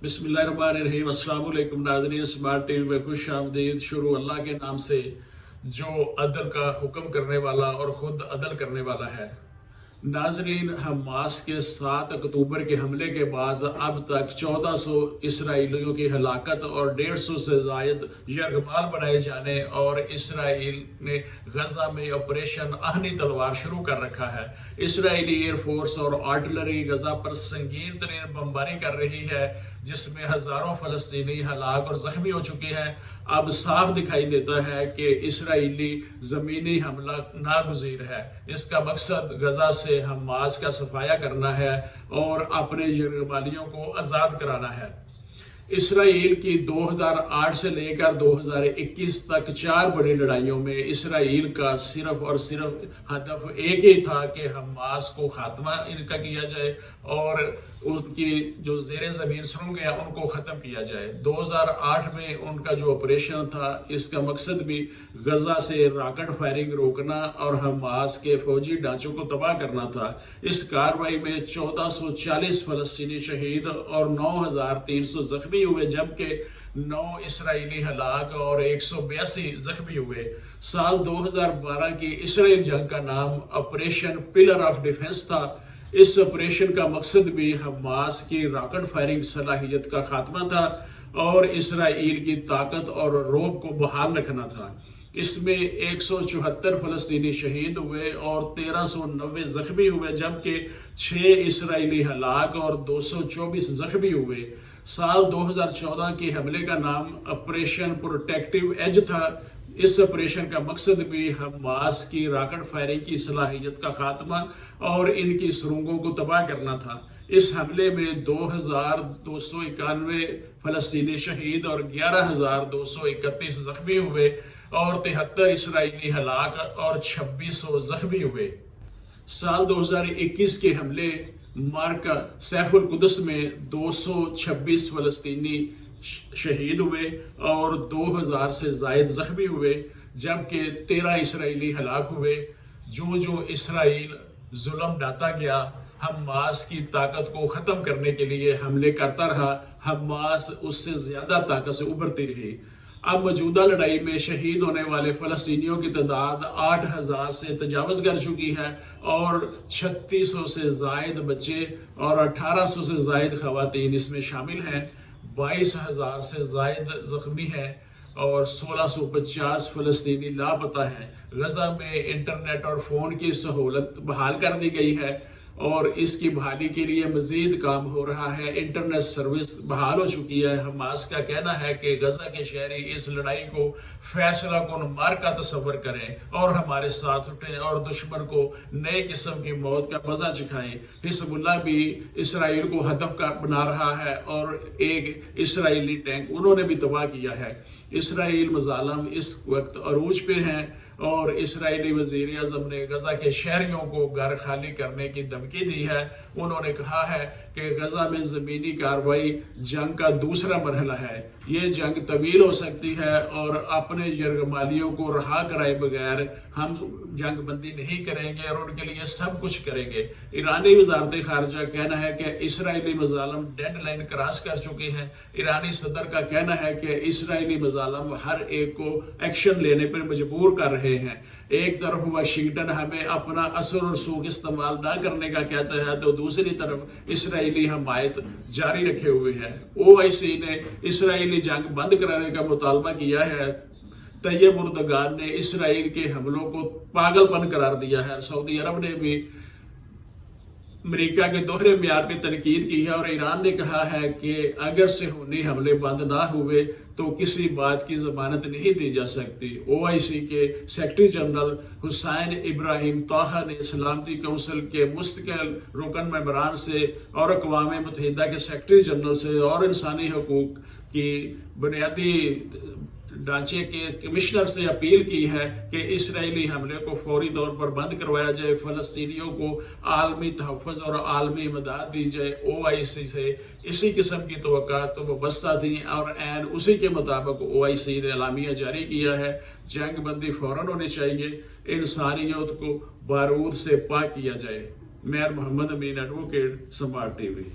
बिस्मिल्लाहिर्रहमानिर्रहीम। अस्सलाम वालेकुम नाज़रीन, स्मार्ट टीवी में खुश आमदीद। शुरू अल्लाह के नाम से जो अदल का हुक्म करने वाला और ख़ुद अदल करने वाला है। नाज़रीन, हमास के 7 अक्टूबर के हमले के बाद अब तक 1400 इसराइलियों की हलाकत और 150 से ज़ायद यरगमाल बनाए जाने और इसराइल ने गजा में ऑपरेशन आहनी तलवार शुरू कर रखा है। इसराइली एयरफोर्स और आर्टिलरी गजा पर संगीन तरीन बमबारी कर रही है, जिसमें हज़ारों फ़लस्तीनी हलाक और ज़ख्मी हो चुके हैं। अब साफ दिखाई देता है कि इसराइली ज़मीनी हमला नागुज़ीर है। इसका मकसद गजा से हमास का सफाया करना है और अपने यरगमालियों को आज़ाद कराना है। इसराइल की 2008 से लेकर 2021 तक 4 बड़ी लड़ाइयों में इसराइल का सिर्फ और सिर्फ हदफ एक ही था कि हमास को खात्मा इनका किया जाए और उनकी जो ज़ेरे ज़मीन सुरंग है उनको ख़त्म किया जाए। 2008 में उनका जो ऑपरेशन था, इसका मकसद भी गजा से रॉकेट फायरिंग रोकना और हमास के फौजी ढांचों को तबाह करना था। इस कार्रवाई में 1440 फ़लस्तीनी शहीद और 9300 ज़ख्मी हुए, जबकि 9 इसराइली हलाक और 182 जख्मी हुए। साल 2012 की इसराइल जंग का नाम ऑपरेशन पिलर ऑफ डिफेंस था। इस ऑपरेशन का मकसद भी हमास की रॉकेट फायरिंग सलाहियत का खात्मा था और इसराइल की ताकत और रोब को बहाल रखना था। इसमें 174 फ़लस्तीनी शहीद हुए और 1390 जख्मी हुए, जबकि 6 इसराइली हलाक और 224 जख्मी हुए। साल 2014 के हमले का नाम ऑपरेशन प्रोटेक्टिव एज था। इस ऑपरेशन का मकसद भी हमास की रॉकेट फायरिंग की सलाहियत का खात्मा और इनकी सुरंगों को तबाह करना था। इस हमले में 2291 फ़लस्तीनी शहीद और 11231 जख्मी हुए और 73 इसराइली हलाक और 2600 जख्मी हुए। साल 2021 के हमले मार्का सैफुल कुदस में 226 फ़लस्तीनी शहीद हुए और 2000 से ज़ायद ज़ख्मी हुए, जबकि 13 इसराइली हलाक हुए। जो जो इसराइल जुल्म ढाता गया, हमास की ताकत को ख़त्म करने के लिए हमले करता रहा। हमास उससे ज़्यादा ताकत से उभरती रही। अब मौजूदा लड़ाई में शहीद होने वाले फ़लस्तीनियों की तादाद 8000 से तजावज़ कर चुकी है और 3600 से ज़ायद बच्चे और 1800 से ज़ायद ख़वातीन इसमें शामिल हैं। 22000 से ज़ायद ज़ख्मी हैं और 1650 फ़लस्तीनी लापता हैं। गजा में इंटरनेट और फ़ोन की सहूलत बहाल कर दी गई है और इसकी बहाली के लिए मजीद काम हो रहा है। इंटरनेट सर्विस बहाल हो चुकी है। हमास का कहना है कि गजा के शहरी इस लड़ाई को फैसला कुन मार का तस्वर करें और हमारे साथ उठें और दुश्मन को नए किस्म की मौत का मजा चखाएं। हिजबुल्लाह भी इसराइल को हदफ का बना रहा है और एक इसराइली टैंक उन्होंने भी तबाह किया है। इसराइल मज़ालिम इस वक्त अरूज पे हैं और इसराइली वज़ीर आज़म ने गजा के शहरियों को घर खाली करने की धमकी दी है। उन्होंने कहा है कि गजा में ज़मीनी कार्रवाई जंग का दूसरा मरहला है। ये जंग तवील हो सकती है और अपने यरगमालियों को रहा कराए बगैर हम जंग बंदी नहीं करेंगे और उनके लिए सब कुछ करेंगे। ईरानी वज़ारत ख़ारजा कहना है कि इसराइली मज़ालिम डेड लाइन क्रॉस कर चुके हैं। ईरानी सदर का कहना है कि इसराइली मज़ालिम हर एक को एक्शन लेने पर मजबूर कर रहे हैं। एक तरफ वाशिंगटन हमें अपना असर और सूख इस्तेमाल ना करने का कहता है, तो दूसरी तरफ इसराइली हमायत जारी रखे हुए है। OIC ने इसराइली जंग बंद कराने का मुतालबा किया है। तैयब उर्दगान ने इसराइल के हमलों को पागलपन करार दिया है। सऊदी अरब ने भी अमेरिका के दोहरे म्यार पर तनकीद की है और ईरान ने कहा है कि अगर सेहूनी हमले बंद ना हुए तो किसी बात की ज़मानत नहीं दी जा सकती। OIC के सेक्रेटरी जनरल हुसैन इब्राहिम ताहा ने सलामती कौंसिल के मुस्तकिल रुकन मेंबरान से और अक़वाम मुत्तहिदा के सेक्रेटरी जनरल से और इंसानी हकूक़ की बुनियादी ढांचे के कमिश्नर से अपील की है कि इसराइली हमले को फौरी तौर पर बंद करवाया जाए, फ़लस्तीनियों को आलमी तहफ़्फ़ुज़ और आलमी इमदाद दी जाए। OIC से इसी किस्म की तवक्कात तो वाबस्ता थी और ऐन उसी के मुताबिक OIC ने एलामिया जारी किया है। जंग बंदी फ़ौरन होनी चाहिए, इंसानियत को बारूद से पाक किया जाए। मैं मोहम्मद अमीन, एडवोकेट, स्मार्ट TV।